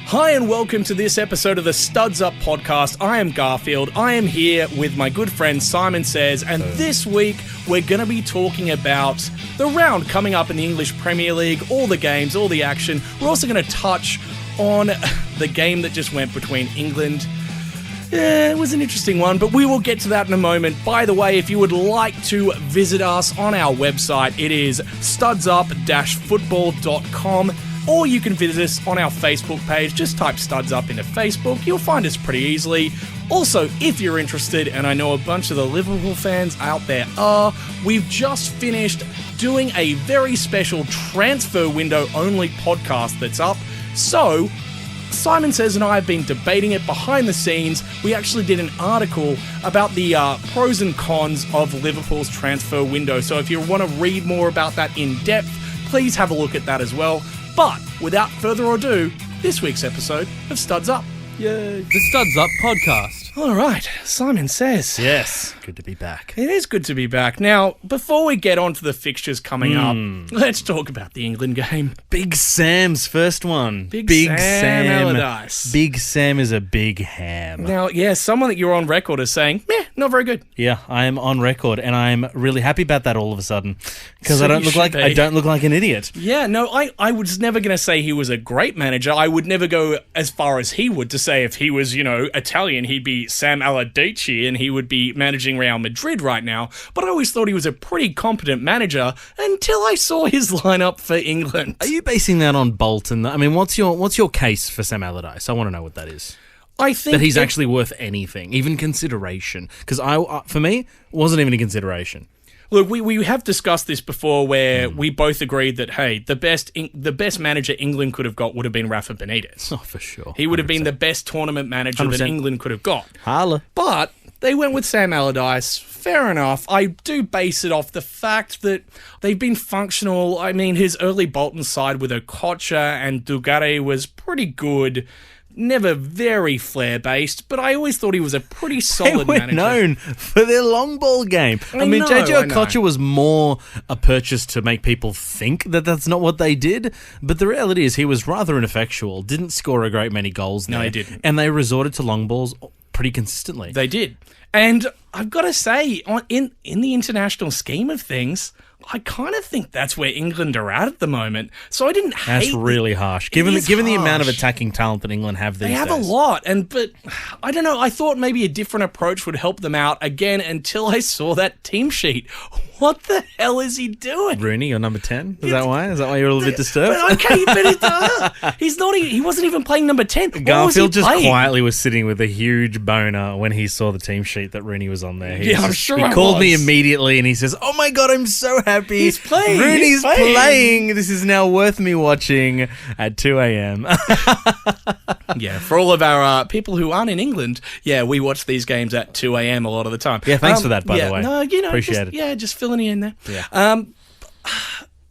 Hi and welcome to this episode of the StudsUp podcast. I am Garfield. I am here with my good friend Simon Says, and this week we're going to be talking about the round coming up in the English Premier League, all the games, all the action. We're also going to touch on the game that just went between England. It was an interesting one, but we will get to that in a moment. By the way, if you would like to visit us on our website, it is studsup-football.com. Or you can visit us on our Facebook page. Just type StudsUp into Facebook. You'll find us pretty easily. Also, if you're interested, and I know a bunch of the Liverpool fans out there are, we've just finished doing a very special transfer window only podcast that's up. So, Simon Says and I have been debating it behind the scenes. We actually did an article about the pros and cons of Liverpool's transfer window. So if you want to read more about that in depth, please have a look at that as well. But without further ado, this week's episode of Studs Up. Yay. The Studs Up podcast. All right, Simon Says. Yes, good to be back. It is good to be back. Now, before we get on to the fixtures coming up, let's talk about the England game. Big Sam's first one. Big Sam Allardyce. Big Sam is a big ham. Now, yeah, someone that you're on record as saying, meh, not very good. Yeah, I am on record, and I'm really happy about that all of a sudden because So I don't you look should like be. I don't look like an idiot. Yeah, no, I was never going to say he was a great manager. I would never go as far as he would to say if he was, Italian, he'd be Sam Allardyce and he would be managing Real Madrid right now. But I always thought he was a pretty competent manager until I saw his lineup for England. Are you basing that on Bolton? I mean, what's your case for Sam Allardyce? I want to know what that is. I think That he's actually worth anything, even consideration. Because for me, it wasn't even a consideration. Look, we have discussed this before where we both agreed that, hey, the best manager England could have got would have been Rafa Benitez. Oh, for sure. He would have been the best tournament manager 100%. that England could have got. Holla. But they went with Sam Allardyce. Fair enough. I do base it off the fact that they've been functional. I mean, his early Bolton side with Okocha and Dugare was pretty good. Never very flair-based, but I always thought he was a pretty solid They were manager. known for their long ball game. I mean, know, JJ I know. Okocha was more a purchase to make people think that that's not what they did, but the reality is he was rather ineffectual, didn't score a great many goals there. No, he didn't. And they resorted to long balls pretty consistently. They did. And I've got to say, in the international scheme of things, I kind of think that's where England are at the moment. So I didn't hate... That's really harsh. Given is the amount of harsh. attacking talent that England have these They have days. a lot, but I don't know. I thought maybe a different approach would help them out again until I saw that team sheet. What the hell is he doing? Rooney, you're number 10? Is that why? Is that why you're a little bit disturbed? But okay, but he's not. He wasn't even playing number 10. What Garfield was he just playing? quietly was sitting with a huge boner when he saw the team sheet that Rooney was on there. Yeah, I'm sure He I called me was. immediately and he says, "Oh my God, I'm so happy. He's playing. Rooney's He's playing. This is now worth me watching at 2 a.m. Yeah, for all of our people who aren't in England, yeah, we watch these games at 2 a.m. a lot of the time. Yeah, thanks for that, by the way. No, Appreciate it. Yeah, just filling you in there. Yeah.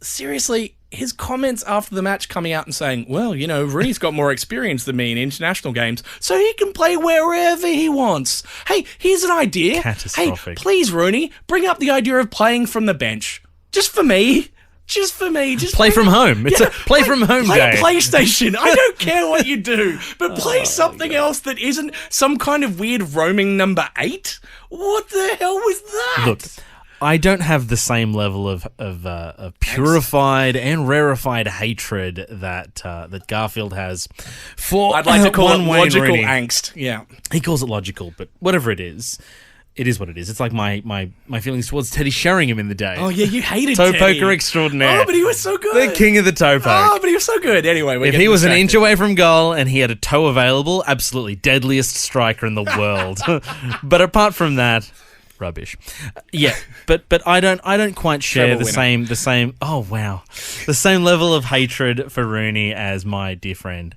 Seriously, his comments after the match coming out and saying, well, Rooney's got more experience than me in international games, so he can play wherever he wants. Hey, here's an idea. Catastrophic. Hey, please, Rooney, bring up the idea of playing from the bench. Just for me. Just Play from home. It's a play from home play day. a PlayStation. I don't care what you do, but play something else that isn't some kind of weird roaming number 8. What the hell was that? Look, I don't have the same level of purified and rarefied hatred that Garfield has for I'd like to call it Wayne logical Rooney. angst. Yeah. He calls it logical, but whatever it is what it is. It's like my feelings towards Teddy Sheringham in the day. Oh, yeah, you hated Toe Teddy. poker extraordinaire. Oh, but he was so good. The king of the toe poke. Oh, but he was so good. Anyway, If he was an inch away from goal and he had a toe available, absolutely deadliest striker in the world. But apart from that, rubbish. Yeah, but I don't quite share the same. Oh wow, the same level of hatred for Rooney as my dear friend.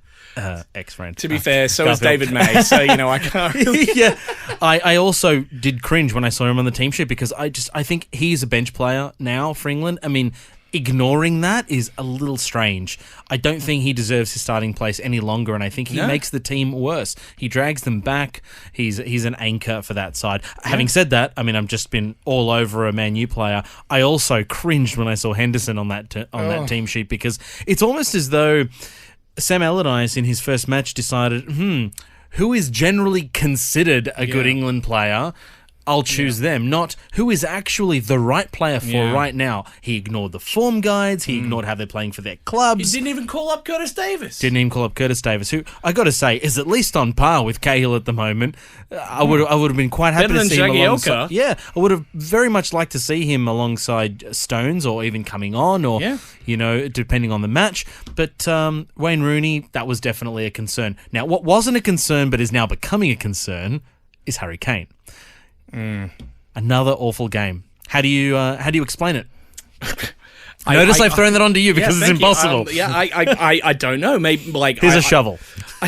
Ex-friend. To be fair, so is Garfield. David May, so, I can't really... Yeah. I also did cringe when I saw him on the team sheet because I think he's a bench player now for England. I mean, ignoring that is a little strange. I don't think he deserves his starting place any longer, and I think he makes the team worse. He drags them back. He's an anchor for that side. Having said that, I mean, I've just been all over a Man U player. I also cringed when I saw Henderson on that team sheet because it's almost as though Sam Allardyce in his first match decided, who is generally considered a good England player? I'll choose them, not who is actually the right player for right now. He ignored the form guides. He ignored how they're playing for their clubs. He didn't even call up Curtis Davis. Who I got to say is at least on par with Cahill at the moment. I would have been quite happy to see him alongside. Yeah, I would have very much liked to see him alongside Stones, or even coming on, or depending on the match. But Wayne Rooney, that was definitely a concern. Now, what wasn't a concern but is now becoming a concern is Harry Kane. Another awful game. How do you explain it? Notice I've thrown that onto you because it's impossible. I don't know. Maybe here's a shovel.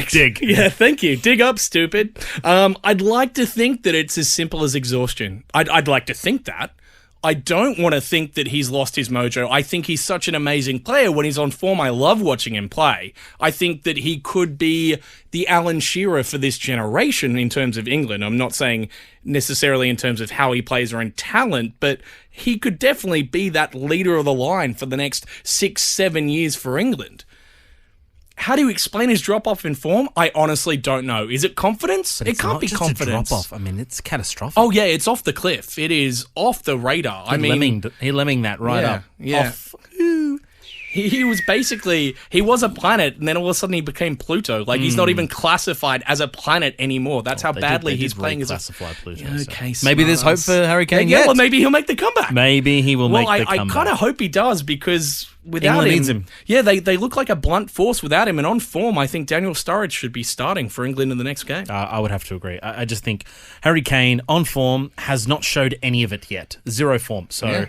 Dig. Yeah, thank you. Dig up, stupid. I'd like to think that it's as simple as exhaustion. I'd like to think that. I don't want to think that he's lost his mojo. I think he's such an amazing player when he's on form. I love watching him play. I think that he could be the Alan Shearer for this generation in terms of England. I'm not saying necessarily in terms of how he plays or in talent, but he could definitely be that leader of the line for the next 6-7 years for England. How do you explain his drop-off in form? I honestly don't know. Is it confidence? But it can't be confidence. Drop-off. I mean, it's catastrophic. Oh, yeah, it's off the cliff. It is off the radar. He lemming that right up. Yeah. Off. He was basically, he was a planet, and then all of a sudden he became Pluto. Like, he's not even classified as a planet anymore. That's how badly he's playing. Classify Pluto. Okay, so maybe there's hope for Harry Kane yet. Well, maybe he'll make the comeback. Maybe he will make the comeback. I kind of hope he does, because without England him... needs him. Yeah, they look like a blunt force without him, and on form, I think Daniel Sturridge should be starting for England in the next game. I would have to agree. I just think Harry Kane, on form, has not showed any of it yet. Zero form. So... Yeah.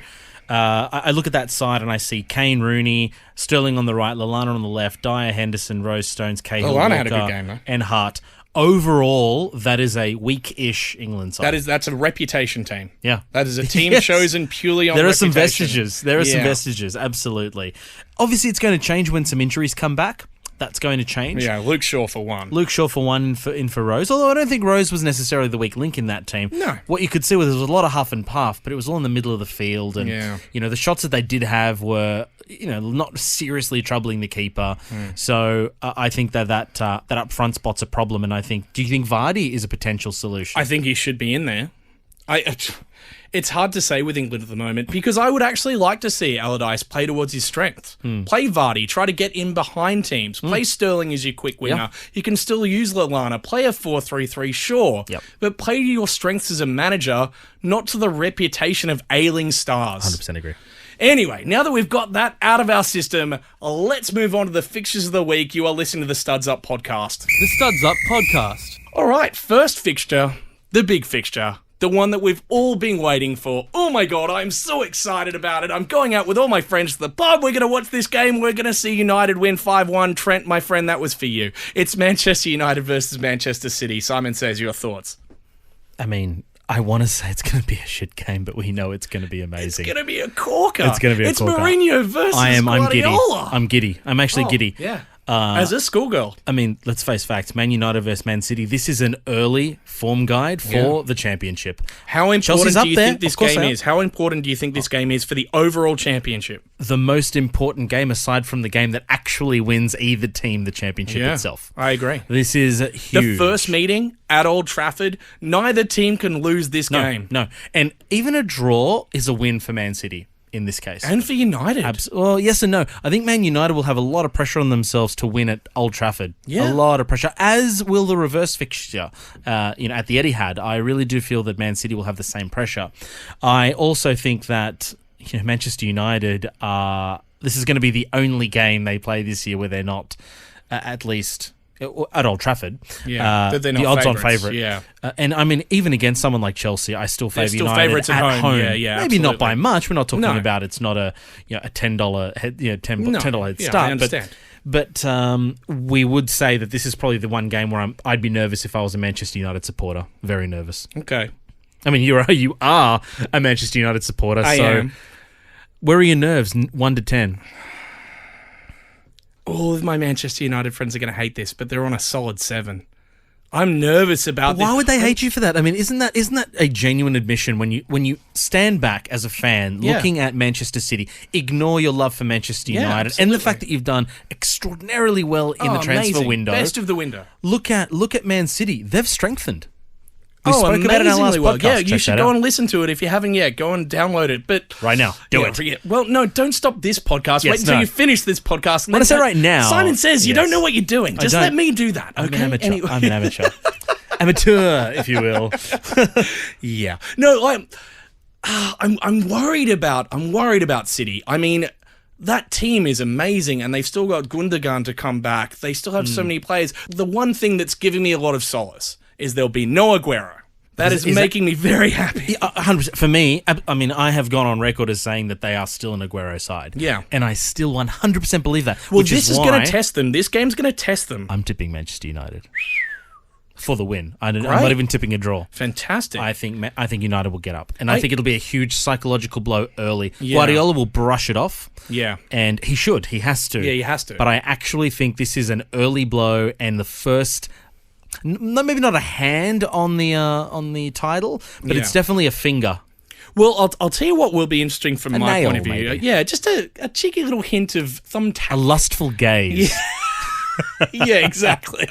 I look at that side and I see Kane, Rooney, Sterling on the right, Lallana on the left, Dyer, Henderson, Rose, Stones, Cahill, Lallana had a good game, though. And Hart. Overall, that is a weak-ish England side. That's a reputation team. Yeah. That is a team chosen purely on There are reputation. some vestiges. There are some vestiges, absolutely. Obviously, it's going to change when some injuries come back. That's going to change. Yeah, Luke Shaw for one. in for Rose. Although I don't think Rose was necessarily the weak link in that team. No. What you could see was there was a lot of huff and puff, but it was all in the middle of the field. And, the shots that they did have were, not seriously troubling the keeper. So I think that up front spot's a problem. And do you think Vardy is a potential solution? I think he should be in there. It's hard to say with England at the moment, because I would actually like to see Allardyce play towards his strengths. Play Vardy, try to get in behind teams. Play Sterling as your quick winger. You can still use Lallana. Play a 4-3-3, sure. But play to your strengths as a manager, not to the reputation of ailing stars. 100% agree. Anyway, now that we've got that out of our system, let's move on to the fixtures of the week. You are listening to the StudsUp podcast. The StudsUp podcast. All right, first fixture, the big fixture. The one that we've all been waiting for. Oh my God, I'm so excited about it. I'm going out with all my friends to the pub. We're going to watch this game. We're going to see United win 5-1. Trent, my friend, that was for you. It's Manchester United versus Manchester City. Simon Says, your thoughts? I mean, I want to say it's going to be a shit game, but we know it's going to be amazing. It's going to be a corker. It's going to be a corker. It's Mourinho versus Guardiola. I'm giddy. I'm actually giddy. Yeah. As a schoolgirl. I mean, let's face facts. Man United versus Man City. This is an early form guide for the championship. How important do you think this game is? How important do you think this game is for the overall championship? The most important game, aside from the game that actually wins either team the championship itself. I agree. This is huge. The first meeting at Old Trafford, neither team can lose this game. No. And even a draw is a win for Man City. In this case. And for United. Well, yes and no. I think Man United will have a lot of pressure on themselves to win at Old Trafford. Yeah. A lot of pressure, as will the reverse fixture at the Etihad. I really do feel that Man City will have the same pressure. I also think that Manchester United, this is going to be the only game they play this year where they're not at least... at Old Trafford, they're not the odds-on favourite. Yeah, and I mean, even against someone like Chelsea, I still favour United at home. Yeah, maybe absolutely. not by much. We're not talking about it's not a $10 head, $10 head start. I understand. But we would say that this is probably the one game where I'd be nervous if I was a Manchester United supporter. Very nervous. Okay. I mean, you are a Manchester United supporter. I am. Where are your nerves? 1 to 10. All of my Manchester United friends are going to hate this, but they're on a solid 7. I'm nervous about Why would they hate you for that? I mean, isn't that a genuine admission when you stand back as a fan looking at Manchester City, ignore your love for Manchester United absolutely. and the fact that you've done extraordinarily well in the transfer amazing. window. Best of the window. Look at Man City. They've strengthened. We spoke amazingly about it in our last well. podcast. Yeah, you Check should that go out. and listen to it if you haven't yet. Go and download it. But Right now. Do it. Yeah. Well, no, don't stop this podcast. Wait until you finish this podcast. When I say right now, Simon says you yes. don't know what you're doing. Just let me do that. Okay? I'm an amateur. Anyway. I'm an amateur. Amateur, if you will. Yeah. No, I'm worried about City. I mean, that team is amazing, and they've still got Gundogan to come back. They still have so many players. The one thing that's giving me a lot of solace is there'll be no Aguero. That is making me very happy. 100%. For me, I mean, I have gone on record as saying that they are still an Aguero side. Yeah. And I still 100% believe that. Well, which this is why going to test them. This game's going to test them. I'm tipping Manchester United for the win. I'm not even tipping a draw. Fantastic. I think United will get up. And I think it'll be a huge psychological blow early. Yeah. Guardiola will brush it off. Yeah. And he should. He has to. Yeah, he has to. But I actually think this is an early blow and the first... maybe not a hand on the title, but it's definitely a finger. Well, I'll tell you what will be interesting from my nail, point of view. maybe. Yeah, just a cheeky little hint of thumbtack. A lustful gaze. Yeah, exactly.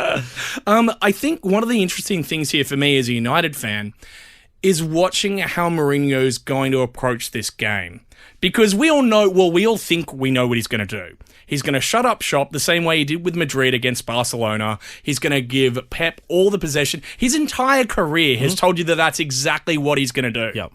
I think one of the interesting things here for me as a United fan is watching how Mourinho's going to approach this game. Because we all think we know what he's going to do. He's going to shut up shop the same way he did with Madrid against Barcelona. He's going to give Pep all the possession. His entire career has told you that that's exactly what he's going to do. Yep.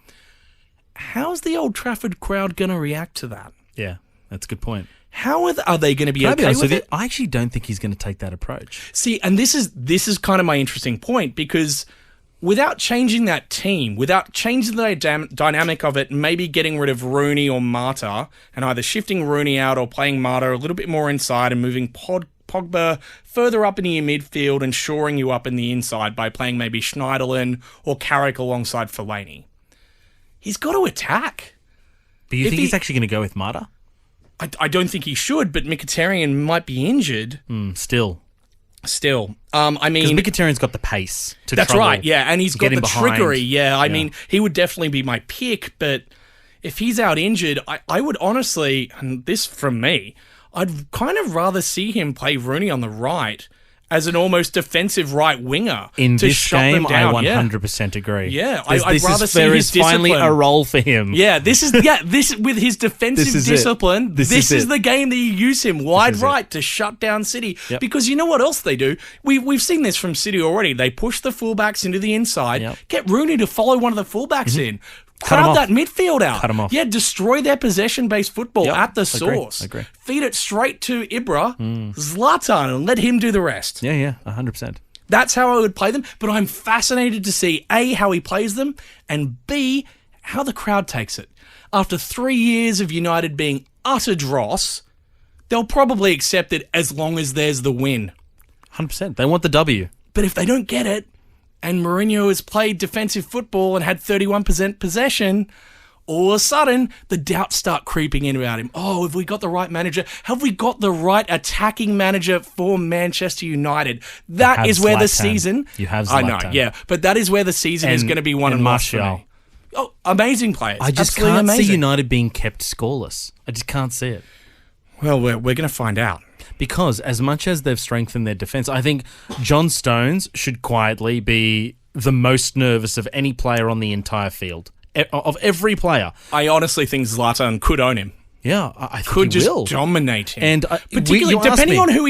How's the Old Trafford crowd going to react to that? Yeah, that's a good point. How are they going to be Can I be okay honest with with it? you? I actually don't think he's going to take that approach. See, and this is kind of my interesting point, because without changing that team, without changing the dynamic of it, maybe getting rid of Rooney or Mata, and either shifting Rooney out or playing Mata a little bit more inside and moving Pogba further up into your midfield and shoring you up in the inside by playing maybe Schneiderlin or Carrick alongside Fellaini. He's got to attack. But you think he's actually going to go with Mata? I don't think he should, but Mkhitaryan might be injured. Still. I mean... Because Mkhitaryan's got the pace to That's trouble right, yeah, and he's got the behind. trickery. Yeah, I mean, he would definitely be my pick, but if he's out injured, I would honestly, and this from me, I'd kind of rather see him play Rooney on the right as an almost defensive right winger. In to this shut game, them down. I 100% agree. Yeah, I'd I'd rather see there his is finally discipline. a role for him. Yeah, this with his defensive This is discipline, it. this This is is the game that you use him wide is it. right to shut down City. Yep. Because you know what else they do? We've seen this from City already. They push the fullbacks into the inside, Yep. get Rooney to follow one of the fullbacks in. Cut 'em Crowd off. that midfield out. Cut 'em off. Yeah, destroy their possession-based football Yep. at the Agree. source. Agree. Feed it straight to Ibra, Zlatan, and let him do the rest. Yeah, 100%. That's how I would play them, but I'm fascinated to see A, how he plays them, and B, how the crowd takes it. After 3 years of United being utter dross, they'll probably accept it as long as there's the win. 100%. They want the W. But if they don't get it, and Mourinho has played defensive football and had 31% possession, all of a sudden, the doubts start creeping in about him. Oh, have we got the right manager? Have we got the right attacking manager for Manchester United? That is where the season... You have I know, Zlatan. yeah. But that is where the season is going to be won and lost for Martial. me. Oh, amazing players. I just Absolutely can't amazing. see United being kept scoreless. I just can't see it. Well, we're going to find out. Because as much as they've strengthened their defence, I think John Stones should quietly be the most nervous of any player on the entire field. Of every player. I honestly think Zlatan could own him. Yeah, I think Could he just will. dominate him. And particularly you asked depending me. on who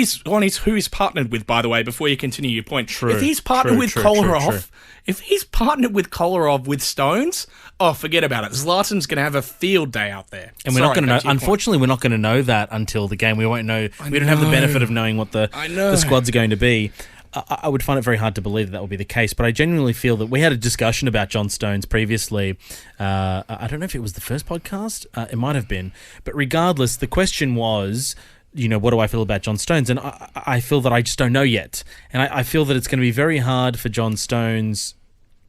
he's partnered with, by the way, before you continue your point. True, if he's partnered true, with true, Kolarov, true. if he's partnered with Kolarov with Stones, oh, forget about it. Zlatan's going to have a field day out there. And we're not going to know. back your point. Unfortunately, we're not going to know that until the game. We won't know. We don't have the benefit of knowing what the squads are going to be. I would find it very hard to believe that will be the case, but I genuinely feel that we had a discussion about John Stones previously. I don't know if it was the first podcast. It might have been. But regardless, the question was, what do I feel about John Stones? And I feel that I just don't know yet. And I feel that it's going to be very hard for John Stones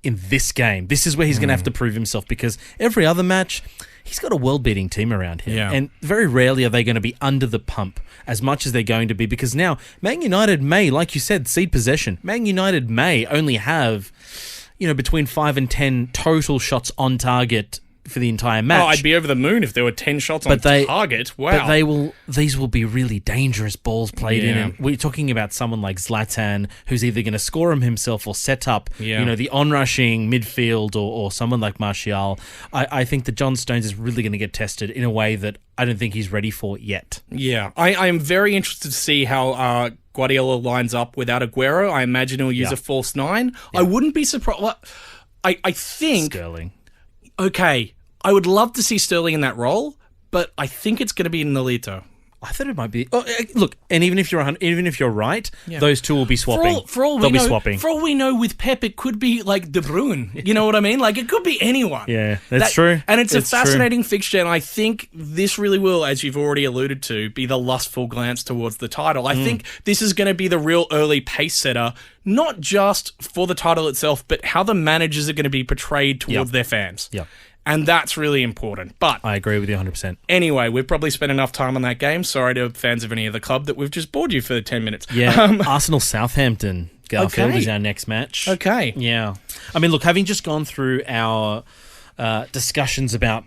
in this game. This is where he's going to have to prove himself, because every other match, he's got a world-beating team around him. Yeah. And very rarely are they going to be under the pump as much as they're going to be, because now Man United may, like you said, cede possession. Man United may only have, between 5 and 10 total shots on target for the entire match. Oh, I'd be over the moon if there were 10 shots on target. Wow. But these will be really dangerous balls played in. And we're talking about someone like Zlatan, who's either going to score him himself or set up, the onrushing midfield, or someone like Martial. I think that John Stones is really going to get tested in a way that I don't think he's ready for yet. Yeah. I am very interested to see how Guardiola lines up without Aguero. I imagine he'll use a false 9. I wouldn't be surprised. Well, I think... Sterling. Okay. I would love to see Sterling in that role, but I think it's going to be Nolito. I thought it might be. Oh, look, and even if you're right, those two will be swapping. They'll be swapping. For all we know, with Pep, it could be like De Bruyne. You know what I mean? Like, it could be anyone. Yeah, that's true. And it's a fascinating fixture, and I think this really will, as you've already alluded to, be the lustful glance towards the title. I think this is going to be the real early pace setter, not just for the title itself, but how the managers are going to be portrayed towards their fans. Yeah. And that's really important. But I agree with you 100%. Anyway, we've probably spent enough time on that game. Sorry to fans of any other club that we've just bored you for 10 minutes. Yeah, Arsenal-Southampton, Garfield, is our next match. Okay. Yeah. I mean, look, having just gone through our discussions about,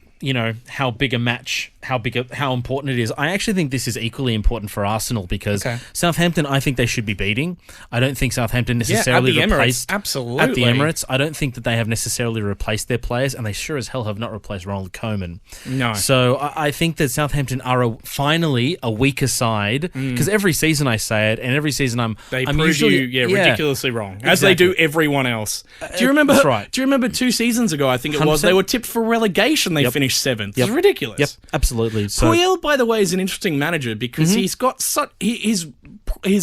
how big a match, how important it is, I actually think this is equally important for Arsenal, because Southampton, I think they should be beating. I don't think Southampton necessarily replaced... Absolutely. At the Emirates, I don't think that they have necessarily replaced their players, and they sure as hell have not replaced Ronald Koeman. No. So I think that Southampton are finally a weaker side, because every season I say it, and every season I'm usually ridiculously wrong, as they do everyone else. Do you remember? That's right. Do you remember 2 seasons ago? I think it was 100%. they were tipped for relegation. They finished 7th. It's ridiculous. Yep, absolutely. So, Puel, by the way, is an interesting manager because he's got his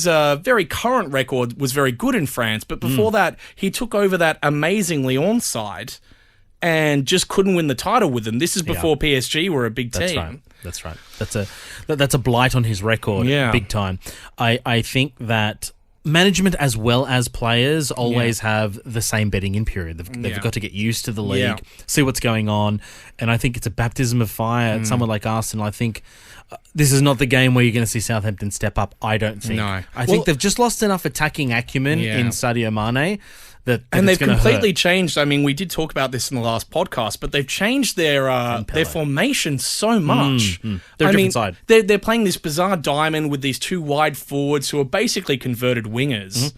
very current record was very good in France, but before that, he took over that amazing Lyon side and just couldn't win the title with them. This is before PSG were a big team. That's right. That's a blight on his record, big time. I think that management as well as players always have the same bedding in period. They've got to get used to the league, see what's going on, and I think it's a baptism of fire. Someone like Arsenal, I think this is not the game where you're going to see Southampton step up, I don't think. No. I think they've just lost enough attacking acumen in Sadio Mane and they've completely changed. I mean, we did talk about this in the last podcast, but they've changed their formation so much. They're a different side. They're playing this bizarre diamond with these 2 wide forwards who are basically converted wingers.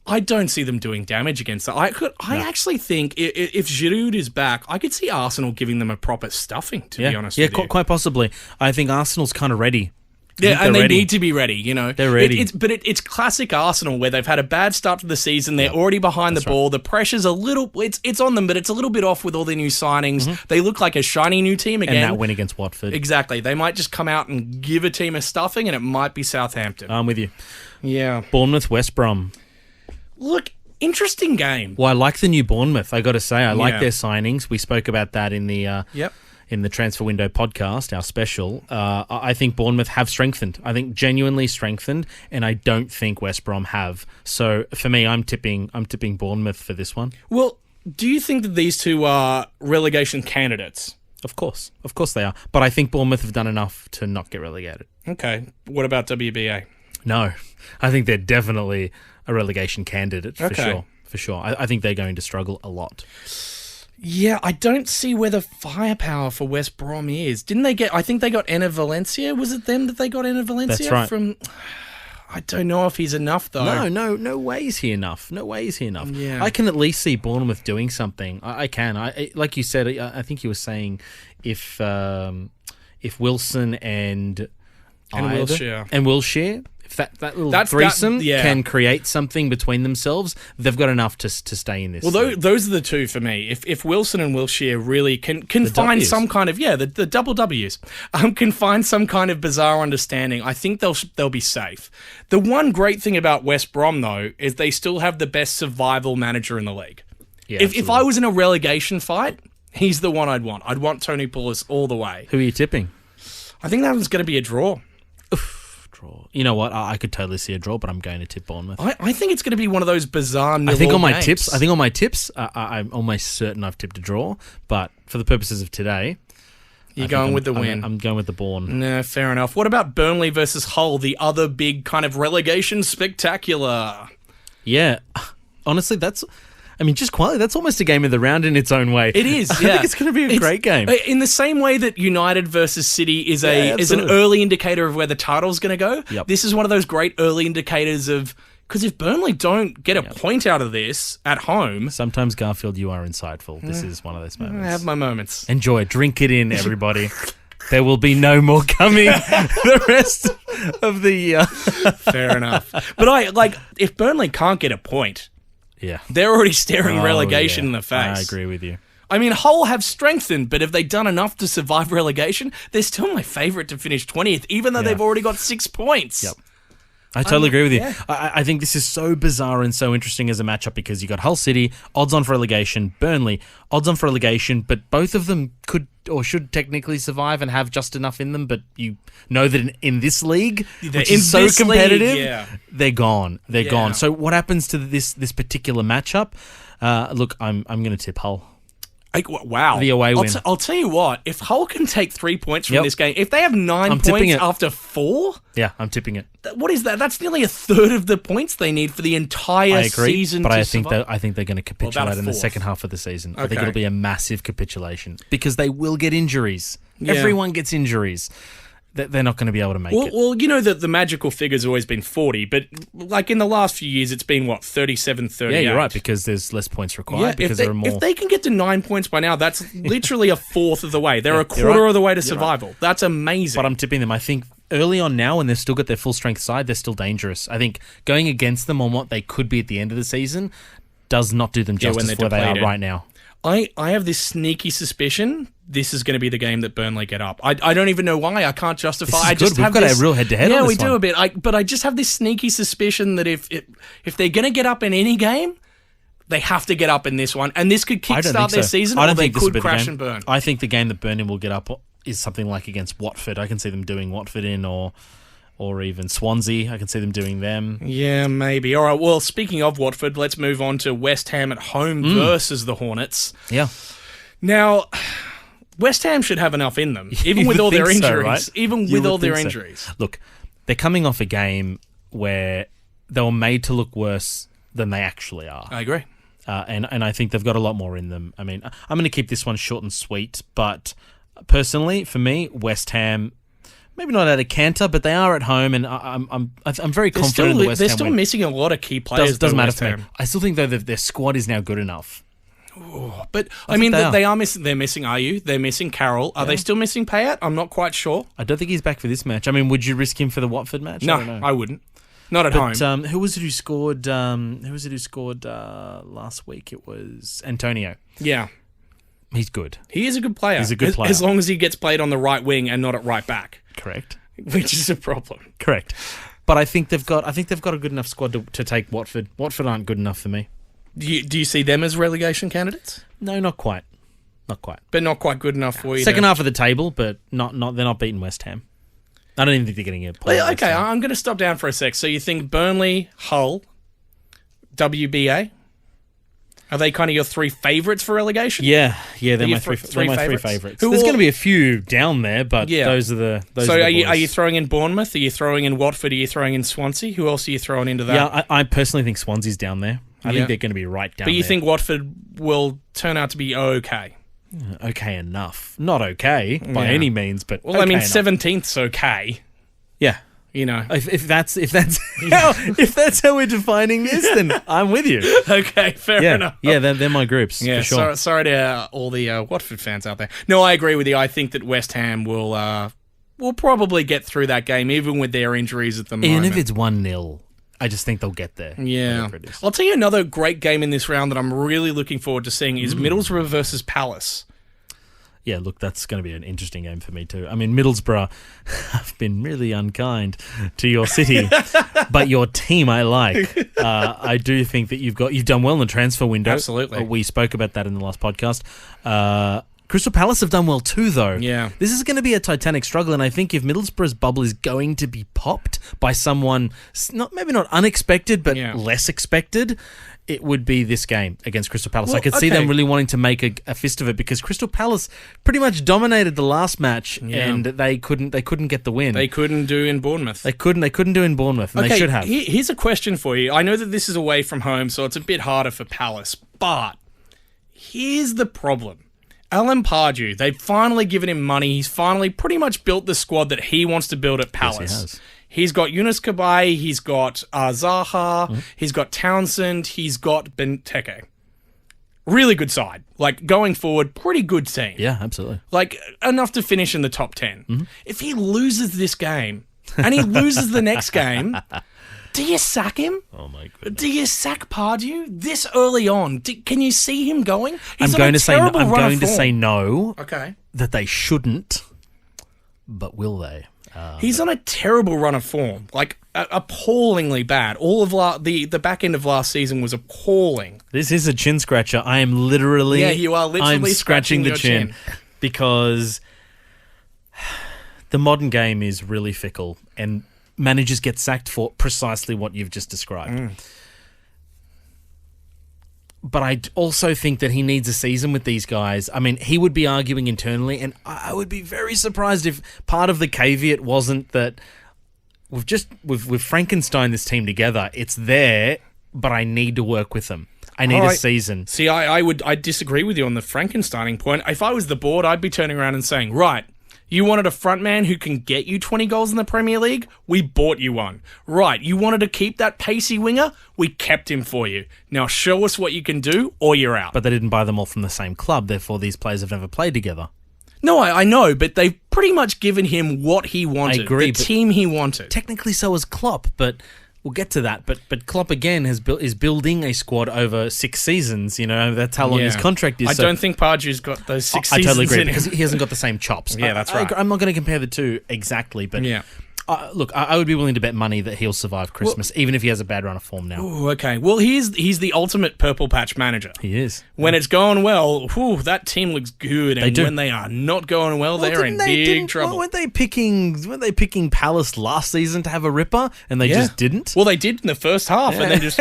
I don't see them doing damage against that. I actually think if Giroud is back, I could see Arsenal giving them a proper stuffing, to be honest with you. Yeah, quite possibly. I think Arsenal's kind of ready. Yeah, and they need to be ready, They're ready. It's classic Arsenal where they've had a bad start to the season. They're already behind the ball. The pressure's a little... It's on them, but it's a little bit off with all their new signings. They look like a shiny new team again. And that win against Watford. Exactly. They might just come out and give a team a stuffing, and it might be Southampton. I'm with you. Yeah. Bournemouth, West Brom. Look, interesting game. Well, I like the new Bournemouth, I got to say. I like their signings. We spoke about that in the... in the Transfer Window podcast, our special, I think Bournemouth have strengthened. I think genuinely strengthened, and I don't think West Brom have. So for me, I'm tipping Bournemouth for this one. Well, do you think that these two are relegation candidates? Of course they are. But I think Bournemouth have done enough to not get relegated. Okay. What about WBA? No, I think they're definitely a relegation candidate for sure. For sure, I think they're going to struggle a lot. Yeah, I don't see where the firepower for West Brom is. Didn't they get... I think they got Enner Valencia. Was it them that they got Enner Valencia? That's right. I don't know if he's enough, though. No way is he enough. Yeah. I can at least see Bournemouth doing something. I can. Like you said, I think you were saying if Wilson and Wilshere... If that little threesome can create something between themselves, they've got enough to stay in this. Well, those are the two for me. If Wilson and Wilshere really can find some kind of the double W's can find some kind of bizarre understanding, I think they'll be safe. The one great thing about West Brom though is they still have the best survival manager in the league. Yeah, if I was in a relegation fight, he's the one I'd want. I'd want Tony Pulis all the way. Who are you tipping? I think that one's going to be a draw. Draw. You know what? I could totally see a draw, but I'm going to tip Bournemouth. I think it's going to be one of those bizarre I think on my tips, I'm almost certain I've tipped a draw. But for the purposes of today, You're going with the win. I'm going with the Bourne. No, fair enough. What about Burnley versus Hull, the other big kind of relegation spectacular? Yeah. Honestly, just quietly, that's almost a game of the round in its own way. It is, I think it's going to be a great game. In the same way that United versus City is an early indicator of where the title's going to go, this is one of those great early indicators of... Because if Burnley don't get a point out of this at home... Sometimes, Garfield, you are insightful. This is one of those moments. I have my moments. Enjoy. Drink it in, everybody. There will be no more coming the rest of the year. Fair enough. But if Burnley can't get a point, they're already staring relegation in the face. I agree with you. I mean, Hull have strengthened, but have they done enough to survive relegation? They're still my favourite to finish 20th, even though they've already got 6 points. Yep. I totally agree with you. Yeah. I think this is so bizarre and so interesting as a matchup because you got Hull City, odds on for relegation, Burnley, odds on for relegation, but both of them could or should technically survive and have just enough in them, but you know that in this league, which is so competitive, they're gone. They're gone. So what happens to this particular matchup? Look, I'm going to tip Hull. Wow. The away win. I'll tell you what, if Hull can take 3 points from this game, if they have 9 points after 4... Yeah, I'm tipping it. What is that? That's nearly a third of the points they need for the entire season but to survive. I think they're going to capitulate in the second half of the season. Okay. I think it'll be a massive capitulation because they will get injuries. Yeah. Everyone gets injuries. They're not going to be able to make it. Well, you know that the magical figure's always been 40, but like in the last few years, it's been, 37, 38? Yeah, you're right, because there's less points required because there are more. If they can get to 9 points by now, that's literally a fourth of the way. They're a quarter of the way to survival. Right. That's amazing. But I'm tipping them. I think early on now, when they've still got their full strength side, they're still dangerous. I think going against them on what they could be at the end of the season does not do them justice where they are right now. I have this sneaky suspicion this is going to be the game that Burnley get up. I don't even know why. I can't justify. We've got a real head-to-head on this we do a bit. But I just have this sneaky suspicion that if they're going to get up in any game, they have to get up in this one. And this could kickstart their season, or they could crash and burn. I think the game that Burnley will get up is something like against Watford. I can see them doing Watford or even Swansea. I can see them doing them. Yeah, maybe. All right, well, speaking of Watford, let's move on to West Ham at home versus the Hornets. Yeah. Now, West Ham should have enough in them, even with all their injuries. So, right? Even with all their injuries. Look, they're coming off a game where they were made to look worse than they actually are. I agree. And I think they've got a lot more in them. I mean, I'm going to keep this one short and sweet, but personally, for me, West Ham... Maybe not at a canter, but they are at home, and I'm very confident in the West Ham. They're still missing a lot of key players. Doesn't matter for me. I still think though that their squad is now good enough. Ooh, but I mean, they are missing. They're missing Ayew. They're missing Carroll. Are they still missing Payet? I'm not quite sure. I don't think he's back for this match. I mean, would you risk him for the Watford match? No, I wouldn't. Not at home. Who was it who scored? Last week? It was Antonio. Yeah. He's good. He is a good player. He's a good player. As long as he gets played on the right wing and not at right back. Correct. Which is a problem. Correct. But I think they've got a good enough squad to take Watford. Watford aren't good enough for me. Do you see them as relegation candidates? No, not quite. Not quite. But not quite good enough for you. Second half of the table, but not they're not beating West Ham. I don't even think they're getting a play. Okay, I'm going to stop down for a sec. So you think Burnley, Hull, WBA? Are they kind of your three favourites for relegation? Yeah, they're my three favourites. There's going to be a few down there, but those are the boys. Are you throwing in Bournemouth? Are you throwing in Watford? Are you throwing in Swansea? Who else are you throwing into that? Yeah, I personally think Swansea's down there. I think they're going to be right down there. But you think Watford will turn out to be okay? Okay enough. Not okay by any means, but well, I mean, 17th's okay. Yeah. You know, if that's how we're defining this, then I'm with you. Okay, fair enough. Yeah, they're my groups. Yeah, for sure. Sorry to all the Watford fans out there. No, I agree with you. I think that West Ham will probably get through that game, even with their injuries at the moment. Even if it's 1-0, I just think they'll get there. Yeah, I'll tell you another great game in this round that I'm really looking forward to seeing is Middlesbrough versus Palace. Yeah, look, that's going to be an interesting game for me too. I mean, Middlesbrough have been really unkind to your city, but your team I like. I do think that you've done well in the transfer window. Absolutely. We spoke about that in the last podcast. Crystal Palace have done well too, though. Yeah. This is going to be a titanic struggle, and I think if Middlesbrough's bubble is going to be popped by someone, maybe not unexpected, but less expected, it would be this game against Crystal Palace. I could see them really wanting to make a fist of it because Crystal Palace pretty much dominated the last match, and they couldn't get the win. They couldn't do in Bournemouth. They couldn't do in Bournemouth, and they should have. Here's a question for you. I know that this is away from home, so it's a bit harder for Palace, but here's the problem. Alan Pardew, they've finally given him money. He's finally pretty much built the squad that he wants to build at Palace. Yes, he has. He's got Yunus Kabay, he's got Zaha, he's got Townsend, he's got Benteke. Really good side. Like, going forward, pretty good team. Yeah, absolutely. Like, enough to finish in the top 10. If he loses this game, and he loses the next game, do you sack him? Oh, my goodness. Do you sack Pardew this early on? Can you see him going? I'm going to say no. Okay. That they shouldn't, but will they? He's on a terrible run of form, like appallingly bad. All of the back end of last season was appalling. This is a chin scratcher. I am literally, you are literally scratching the your chin because the modern game is really fickle, and managers get sacked for precisely what you've just described. But I also think that he needs a season with these guys. I mean, he would be arguing internally, and I would be very surprised if part of the caveat wasn't that we've Frankenstein this team together. It's there, but I need to work with them. I need a season. See, I disagree with you on the Frankensteining point. If I was the board, I'd be turning around and saying, right, you wanted a front man who can get you 20 goals in the Premier League? We bought you one. Right, you wanted to keep that pacey winger? We kept him for you. Now show us what you can do, or you're out. But they didn't buy them all from the same club, therefore these players have never played together. No, I know, but they've pretty much given him what he wanted. I agree, the team he wanted. Technically so is Klopp, but we'll get to that. But Klopp, again, is building a squad over 6 seasons. You know, that's how long his contract is. I don't think Pardew's got those 6 seasons I totally agree, in because he hasn't got the same chops. Yeah, that's right. I'm not going to compare the two exactly, but look, I would be willing to bet money that he'll survive Christmas, even if he has a bad run of form now. Ooh, okay. Well, he's the ultimate purple patch manager. He is. When it's going well, that team looks good, and when they are not going well, they're in big trouble. Weren't they picking Palace last season to have a ripper, and they just didn't? Well, they did in the first half, and then just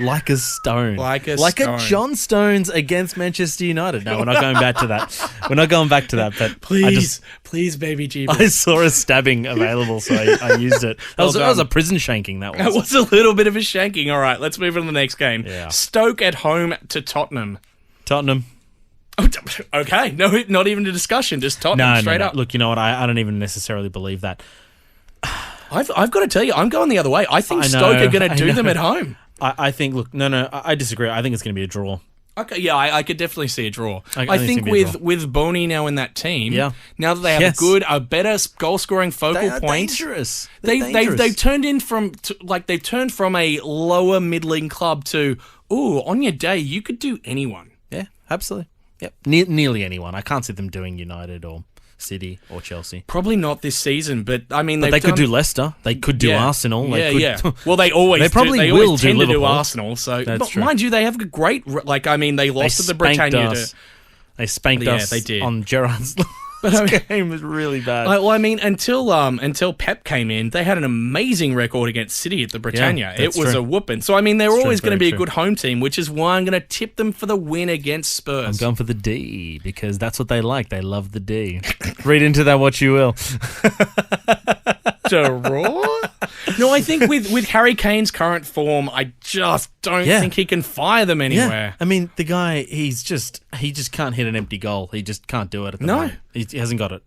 like a stone, like a John Stones against Manchester United. No, we're not going back to that. We're not going back to that. But please, baby Jeebus. I saw a stabbing available, so I used it. That was a prison shanking. That was. It was a little bit of a shanking. All right, let's move on to the next game. Yeah. Stoke at home to Tottenham. Okay, no, not even a discussion. Just Tottenham straight up. Look, you know what? I don't even necessarily believe that. I've got to tell you, I'm going the other way. I think Stoke are going to do them at home. I think, look, I disagree. I think it's going to be a draw. Okay, yeah, I could definitely see a draw. I think with Boney now in that team, now that they have a better goal-scoring focal point, dangerous. They've turned from a lower middling club to, on your day you could do anyone. Yeah, absolutely. Yep, nearly anyone. I can't see them doing United or City or Chelsea. Probably not this season, but I mean, they could do Leicester. They could do Arsenal. Well, they always they probably they will always tend do to do Liverpool. Arsenal. So, that's true. Mind you, they have a great. They lost to the Britannia. They spanked us. They did. On Gerrard's. This game was really bad. Well, I mean, until Pep came in, they had an amazing record against City at the Britannia. It was a whooping. So, I mean, they're always going to be a good home team, which is why I'm going to tip them for the win against Spurs. I'm going for the D, because that's what they like. They love the D. Read into that what you will. Draw? No, I think with Harry Kane's current form, I just don't think he can fire them anywhere. Yeah. I mean, the guy, he just can't hit an empty goal. He just can't do it at the moment. He hasn't got it.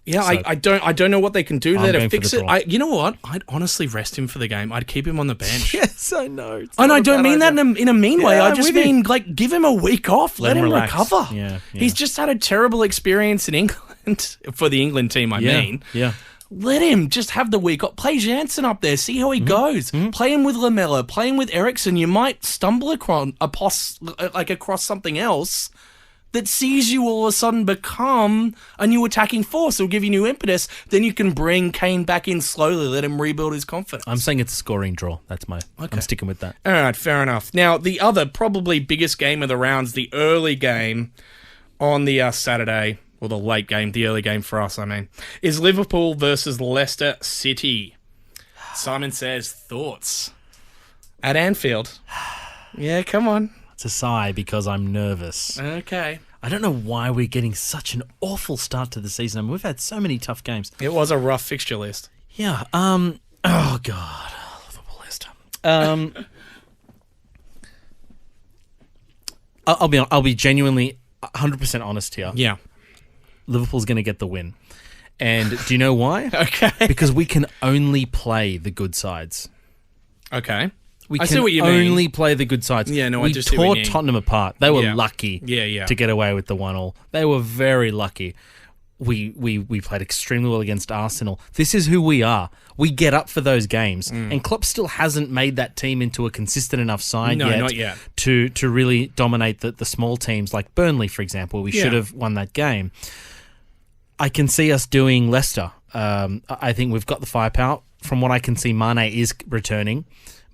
Yeah, so, I don't know what they can do there to fix it. You know what? I'd honestly rest him for the game. I'd keep him on the bench. Yes, I know. And I don't mean that in a mean way. I just mean, give him a week off. Let him recover. Yeah. He's just had a terrible experience in England, for the England team, I mean. Yeah. Let him just have the week off. Play Jansen up there. See how he goes. Play him with Lamella. Play him with Eriksson. You might stumble across something else that sees you all of a sudden become a new attacking force. It'll give you new impetus. Then you can bring Kane back in slowly. Let him rebuild his confidence. I'm saying it's a scoring draw. I'm sticking with that. All right, fair enough. Now, the other probably biggest game of the rounds, the early game. on the Saturday, or the late game, the early game for us, I mean, is Liverpool versus Leicester City. Simon says, thoughts? At Anfield. Yeah, come on. It's a sigh because I'm nervous. Okay. I don't know why we're getting such an awful start to the season. I mean, we've had so many tough games. It was a rough fixture list. Yeah. Oh, God. Liverpool Leicester. I'll be genuinely 100% honest here. Yeah. Liverpool's going to get the win. And do you know why? Okay. Because we can only play the good sides. Okay. We I can see what you mean. only play the good sides. Yeah, no, I we just see what you tore mean. Tottenham apart. They were lucky Yeah. to get away with the 1-1. They were very lucky. We played extremely well against Arsenal. This is who we are. We get up for those games. And Klopp still hasn't made that team into a consistent enough side No, not yet. to really dominate the small teams like Burnley, for example. We should have won that game. I can see us doing Leicester. I think we've got the firepower. From what I can see, Mane is returning.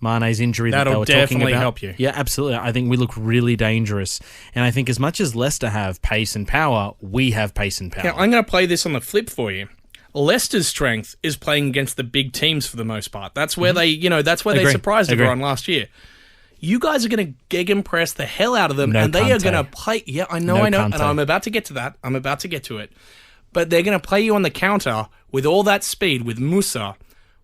Mane's injury that they were talking about. That'll definitely help you. Yeah, absolutely. I think we look really dangerous. And I think as much as Leicester have pace and power, we have pace and power. Yeah, I'm going to play this on the flip for you. Leicester's strength is playing against the big teams for the most part. That's where they surprised everyone last year. You guys are going to gegenpress the hell out of them, and they are going to play. Yeah, I know, and I'm about to get to that. I'm about to get to it. But they're going to play you on the counter with all that speed, with Musa,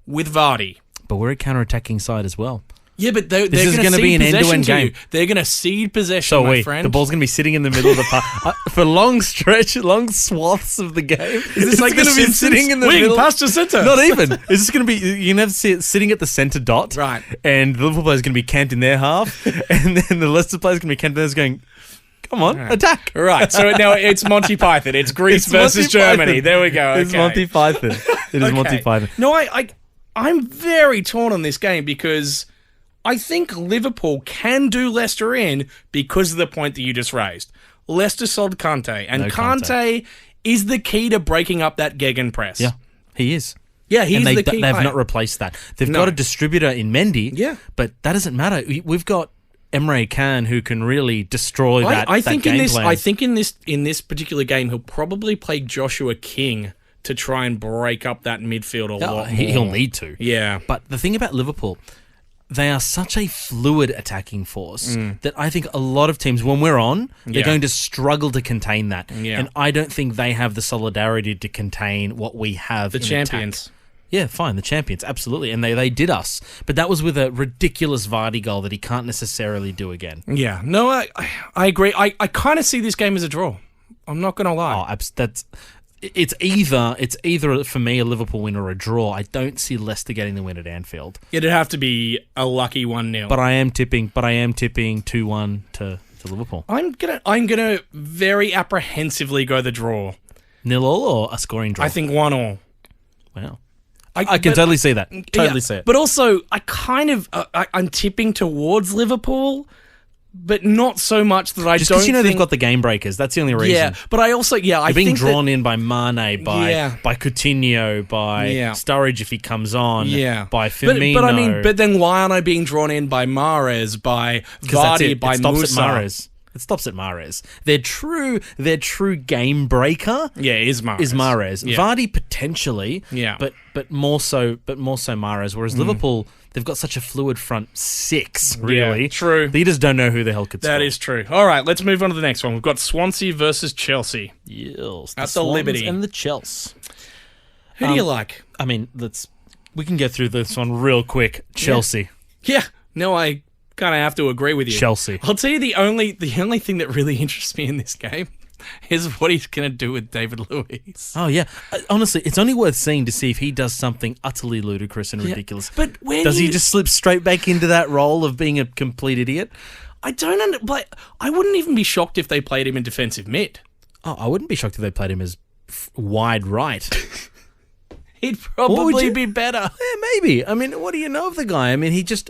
with Vardy. But we're a counter-attacking side as well. Yeah, but they're this is going to be an end-to-end game. game. They're going to cede possession, my friend. The ball's going to be sitting in the middle of the park for long swaths of the game. Is this like going to be sitting in the wing middle? Past the centre. Not even. It's just going to be, you're going to have to see it sitting at the centre dot. Right. And the Liverpool player's going to be camped in their half. And then the Leicester player's going to be camped in theirs going, come on, attack. Right, so now it's Monty Python. It's Greece versus Germany. There we go. Okay. It's Monty Python. It is Monty Python. No, I'm very torn on this game because I think Liverpool can do Leicester in because of the point that you just raised. Leicester sold Kante, and Kante is the key to breaking up that gegenpress. Yeah, he is. Yeah, he's the key They've player. not replaced that. They've got a distributor in Mendy, but that doesn't matter. We've got Emre Can who can really destroy that game plan. I think in this particular game, he'll probably play Joshua King to try and break up that midfield a lot more. He'll need to. Yeah. But the thing about Liverpool, they are such a fluid attacking force that I think a lot of teams, when we're on, they're going to struggle to contain that. Yeah. And I don't think they have the solidarity to contain what we have. The champions. Attack. Yeah, fine, the champions, absolutely. And they did us. But that was with a ridiculous Vardy goal that he can't necessarily do again. Yeah. No, I agree. I kind of see this game as a draw. I'm not going to lie. It's either for me a Liverpool win or a draw. I don't see Leicester getting the win at Anfield. It'd have to be a lucky 1-0. But I am tipping 2-1 to Liverpool. I'm gonna very apprehensively go the draw. 0-0 or a scoring draw? I think 1-1. Wow. I can totally see that. Totally see it. But also, I'm tipping towards Liverpool, but not so much that I just don't because think... they've got the game breakers. That's the only reason. Yeah, but I also... Yeah, You're being drawn in by Mane, by Coutinho, by Sturridge if he comes on, by Firmino. But then why aren't I being drawn in by Mahrez, by Vardy, by Musa? It stops at Mahrez. Their true game breaker is Mahrez. Yeah. Vardy potentially, but more so Mahrez. Whereas Liverpool, they've got such a fluid front six, really. Yeah, true. They just don't know who the hell could score. That is true. All right, let's move on to the next one. We've got Swansea versus Chelsea. Yes, at the Liberty and the Chelsea. Who do you like? I mean, we can get through this one real quick. Chelsea. Yeah. No, I kind of have to agree with you. Chelsea. I'll tell you the only thing that really interests me in this game is what he's going to do with David Luiz. Oh, yeah. Honestly, it's only worth seeing to see if he does something utterly ludicrous and ridiculous. But does he just slip straight back into that role of being a complete idiot? I don't but I wouldn't even be shocked if they played him in defensive mid. Oh, I wouldn't be shocked if they played him as wide right. He'd probably be better. Yeah, maybe. I mean, what do you know of the guy? I mean, he just...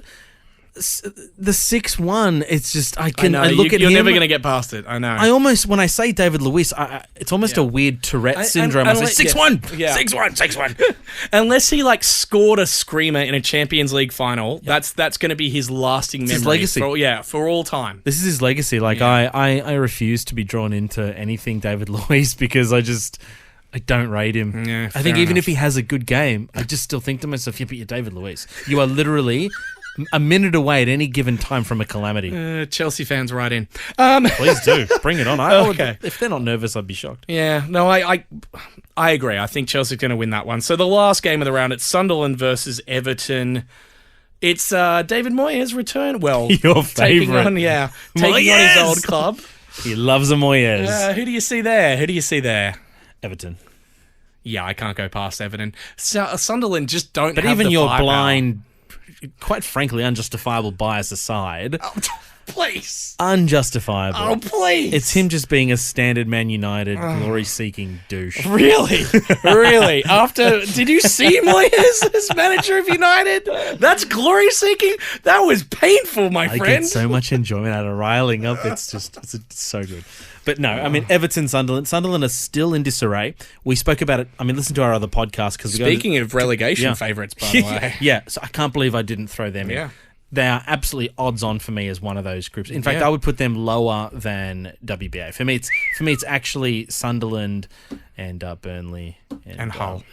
the 6-1, it's just I know, look at you're him. never going to get past it. I know. I almost, when I say David Luiz, it's almost a weird Tourette syndrome. I say 6-1, 6-1, 6-1. Unless he like scored a screamer in a Champions League final, that's going to be his lasting memory. His legacy. For all time. This is his legacy. Like I refuse to be drawn into anything David Luiz because I don't rate him. Yeah, I think even enough. if he has a good game, I just still think to myself, yeah, but you're David Luiz. You are literally a minute away at any given time from a calamity. Chelsea fans right in. Please do. Bring it on. Okay. If they're not nervous, I'd be shocked. Yeah, no, I agree. I think Chelsea's going to win that one. So the last game of the round, it's Sunderland versus Everton. It's David Moyes' return. Well, Your taking favourite. on his old club. He loves a Moyes. Who do you see there? Everton. Yeah, I can't go past Everton. Sunderland just don't But have even the your firepower. blind, quite frankly, unjustifiable bias aside, Please. unjustifiable. Oh, please. It's him just being a standard Man United glory-seeking douche. Really? Really? Did you see Moyes as manager of United? That's glory-seeking? That was painful, my I friend. get so much enjoyment out of riling up. It's so good. But no, I mean, Everton, Sunderland. Sunderland are still in disarray. We spoke about it. I mean, listen to our other podcast. Speaking of relegation favourites, by the way. Yeah, so I can't believe I didn't throw them in. They are absolutely odds on for me as one of those groups. In fact, I would put them lower than WBA. For me, it's actually Sunderland and Burnley And Hull.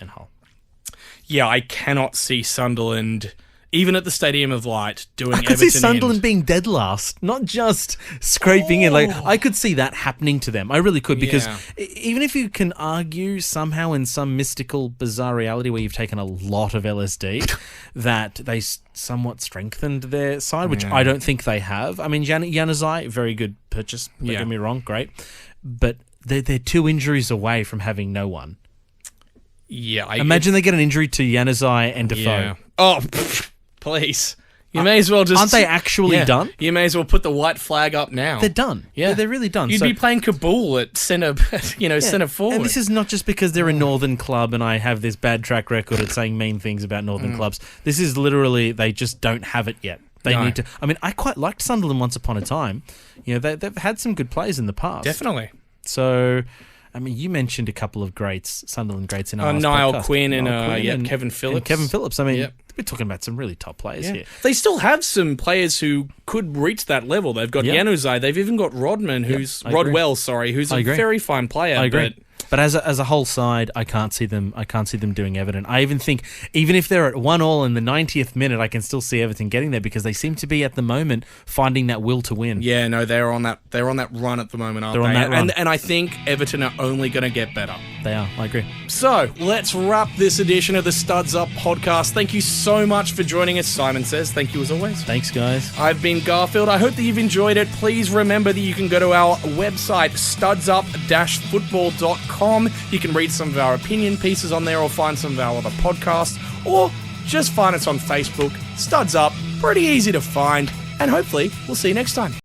Yeah, I cannot see Sunderland, even at the Stadium of Light, doing I could Everton see Sunderland in. being dead last, not just scraping in. Like I could see that happening to them. I really could, because even if you can argue somehow in some mystical, bizarre reality where you've taken a lot of LSD, that they somewhat strengthened their side, which I don't think they have. I mean, Januzaj, very good purchase. Don't get me wrong, great, but they're 2 injuries away from having no one. Yeah, Imagine they get an injury to Januzaj and Defoe. Yeah. Oh, please. You may as well just... Aren't they actually done? You may as well put the white flag up now. They're done. Yeah. They're really done. You'd be playing Kabul at centre, centre forward. And this is not just because they're a northern club and I have this bad track record at saying mean things about northern clubs. This is literally, they just don't have it yet. They need to... I mean, I quite liked Sunderland once upon a time. You know, they've had some good players in the past. Definitely. So... I mean, you mentioned a couple of greats, Sunderland greats in our last Niall podcast. Quinn Niall and Quinn Kevin Phillips. And Kevin Phillips. I mean, we're talking about some really top players here. They still have some players who could reach that level. They've got Januzaj. They've even got Rodwell, who's a very fine player. I agree. But as a whole side, I can't see them doing Everton. I even think, even if they're at 1-1 in the 90th minute, I can still see Everton getting there because they seem to be at the moment finding that will to win. Yeah, no, they're on that run at the moment, aren't They're on that run. And I think Everton are only going to get better. They are. I agree. So let's wrap this edition of the Studs Up podcast. Thank you so much for joining us. Simon says thank you as always. Thanks, guys. I've been Garfield. I hope that you've enjoyed it. Please remember that you can go to our website, studsup-football.com. You can read some of our opinion pieces on there or find some of our other podcasts, or just find us on Facebook. Studs Up, pretty easy to find, and hopefully we'll see you next time.